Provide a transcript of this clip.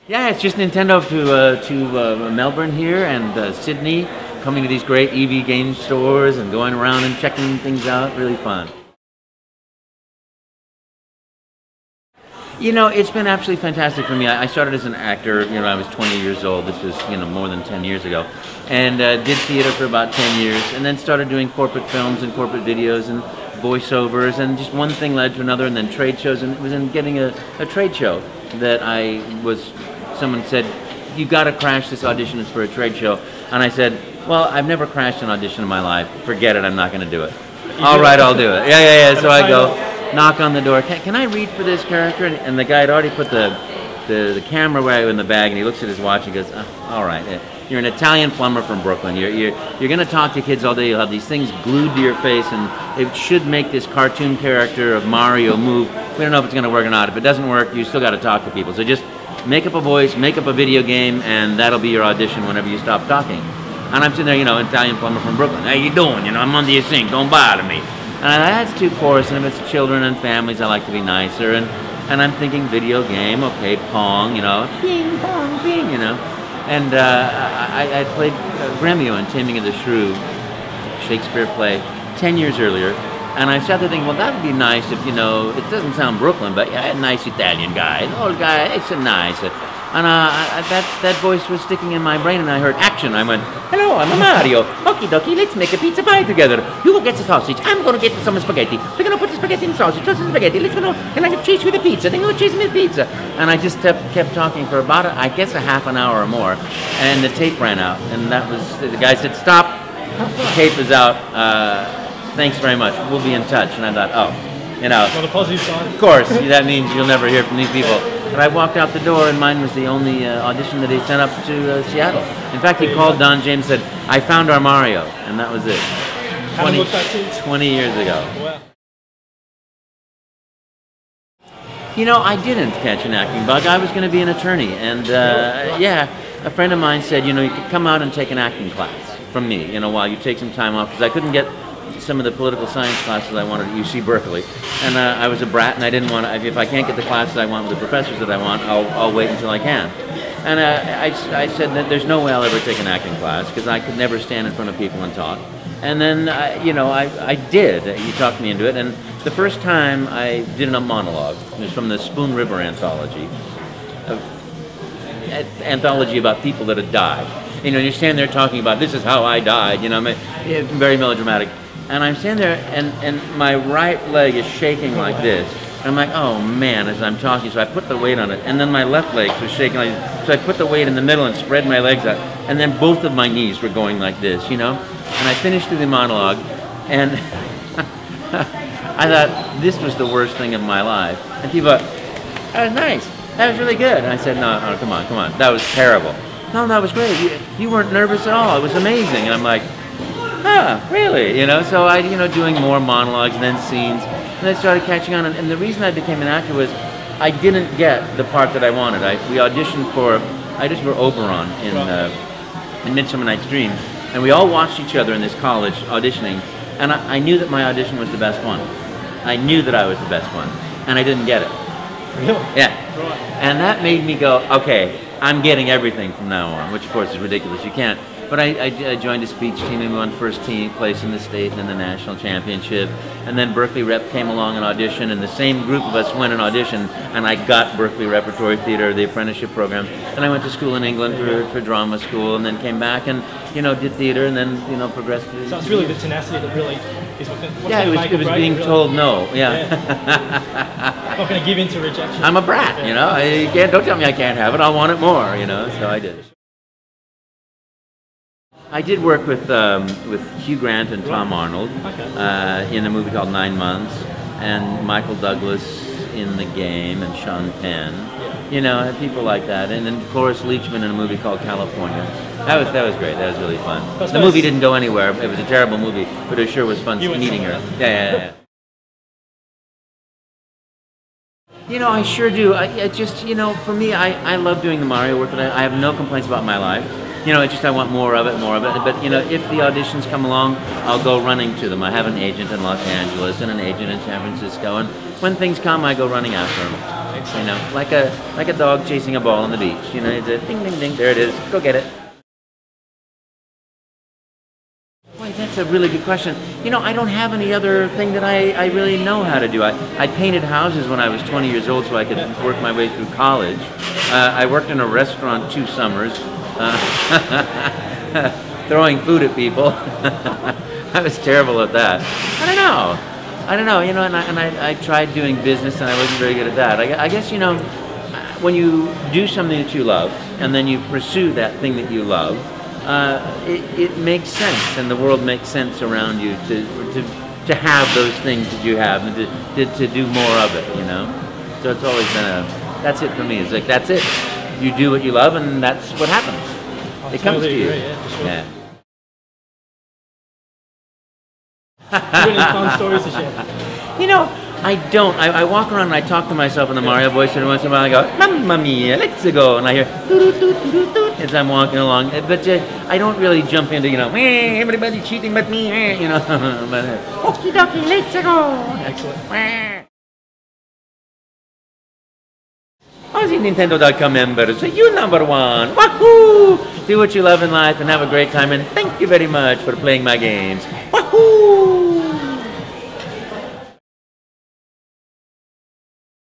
Yeah, it's just Nintendo to Melbourne here and Sydney, coming to these great EV game stores and going around and checking things out. Really fun. You know, it's been absolutely fantastic for me. I started as an actor, I was 20 years old. This was, more than 10 years ago. And did theater for about 10 years, and then started doing corporate films and corporate videos and voiceovers, and just one thing led to another, and then trade shows. And it was in getting a trade show that someone said, you got to crash this audition, it's for a trade show. And I said, well, I've never crashed an audition in my life. Forget it, I'm not going to do it. All right, I'll do it. Yeah. So I go, knock on the door. Can I read for this character? And the guy had already put the camera away in the bag, and he looks at his watch and goes, all right. You're an Italian plumber from Brooklyn. You're going to talk to kids all day. You'll have these things glued to your face, and it should make this cartoon character of Mario move. We don't know if it's going to work or not. If it doesn't work, you still got to talk to people. So just make up a voice, make up a video game, and that'll be your audition whenever you stop talking. And I'm sitting there, Italian plumber from Brooklyn. How you doing? I'm under your sink. Don't bother me. And that's too coarse, and if it's children and families, I like to be nicer. And I'm thinking video game, okay, Pong, ping, pong, ping, And I played Gremio in Taming of the Shrew, Shakespeare play, 10 years earlier. And I sat there thinking, well, that would be nice if, it doesn't sound Brooklyn, but yeah, a nice Italian guy, an old guy, it's a nice. And that voice was sticking in my brain, and I heard action. I went, hello, I'm Mario. Okie dokie, let's make a pizza pie together. You go get the sausage, I'm going to get some spaghetti. We're going to put the spaghetti in the sausage, toss the spaghetti, let's go, and I can chase you with the pizza, then you'll chase me with pizza. And I just kept talking for about, I guess, a half an hour or more, and the tape ran out. And that was, the guy said, stop, the tape is out, thanks very much, we'll be in touch. And I thought, On the positive side. Of course, that means you'll never hear from these people. But I walked out the door, and mine was the only audition that he sent up to Seattle. In fact, he called Don James and said, I found our Mario, and that was it. How long was that since? 20 years ago. Wow. I didn't catch an acting bug. I was going to be an attorney, and a friend of mine said, you could come out and take an acting class from me, while you take some time off, because I couldn't get some of the political science classes I wanted at UC Berkeley, and I was a brat, and I didn't want to. If I can't get the classes I want with the professors that I want, I'll wait until I can. And I said that there's no way I'll ever take an acting class because I could never stand in front of people and talk. And then I did. He talked me into it, and the first time I did a monologue. It was from the Spoon River anthology, anthology about people that had died. You stand there talking about this is how I died. Very melodramatic. And I'm standing there, and my right leg is shaking like this. And I'm like, oh man, as I'm talking, so I put the weight on it. And then my left leg was shaking like this. So I put the weight in the middle and spread my legs out. And then both of my knees were going like this, And I finished through the monologue, and I thought, this was the worst thing of my life. And people thought, that was nice. That was really good. And I said, no, come on. That was terrible. No, that was great. You weren't nervous at all. It was amazing. And I'm like, really? So I, doing more monologues and then scenes, and I started catching on. And the reason I became an actor was I didn't get the part that I wanted. We auditioned for Oberon in Midsummer Night's Dream, and we all watched each other in this college auditioning, and I knew that my audition was the best one. I knew that I was the best one, and I didn't get it. Really? Yeah. Right. And that made me go, okay, I'm getting everything from now on, which of course is ridiculous. You can't. But I joined a speech team, and we won first team place in the state and then the national championship. And then Berkeley Rep came along and auditioned, and the same group of us went and auditioned, and I got Berkeley Repertory Theater, the apprenticeship program. And I went to school in England for drama school, and then came back and did theater, and then progressed. So it's really the tenacity that really is what's it was being told no. Yeah. Not going to give in to rejection. I'm a brat, don't tell me I can't have it. I'll want it more, So I did. I did work with Hugh Grant and Tom Arnold in a movie called 9 Months, and Michael Douglas in The Game, and Sean Penn, people like that, and then Cloris Leachman in a movie called California. That was great. That was really fun. The movie didn't go anywhere. It was a terrible movie, but it sure was fun meeting her. Yeah. I sure do. I just, for me, I love doing the Mario work, and I have no complaints about my life. You know, it's just I want more of it, more of it. But you know, if the auditions come along, I'll go running to them. I have an agent in Los Angeles and an agent in San Francisco, and when things come, I go running after them. You know, like a dog chasing a ball on the beach. You know, it's a ding, ding, ding. There it is. Go get it. Boy, that's a really good question. You know, I don't have any other thing that I really know how to do. I painted houses when I was 20 years old so I could work my way through college. I worked in a restaurant 2 summers, throwing food at people. I was terrible at that. I don't know, you know, and I tried doing business and I wasn't very good at that. I guess, you know, when you do something that you love and then you pursue that thing that you love, it makes sense, and the world makes sense around you to have those things that you have and to do more of it, you know. So it's always been that's it for me. It's like, that's it. You do what you love, and that's what happens. It comes to you. Agree, yeah, for sure. Yeah. Do you have any fun stories to share? You know, I don't. I walk around and I talk to myself in the Mario voice, and once in a while I go, "Mamma mia, let's go," and I hear "toot toot toot toot" as I'm walking along. But I don't really jump into, you know, everybody's cheating but me, you know. But okie dokie, let's go. Excellent. Aussie Nintendo.com members, you're number 1. Wahoo! Do what you love in life and have a great time, and thank you very much for playing my games. Wahoo!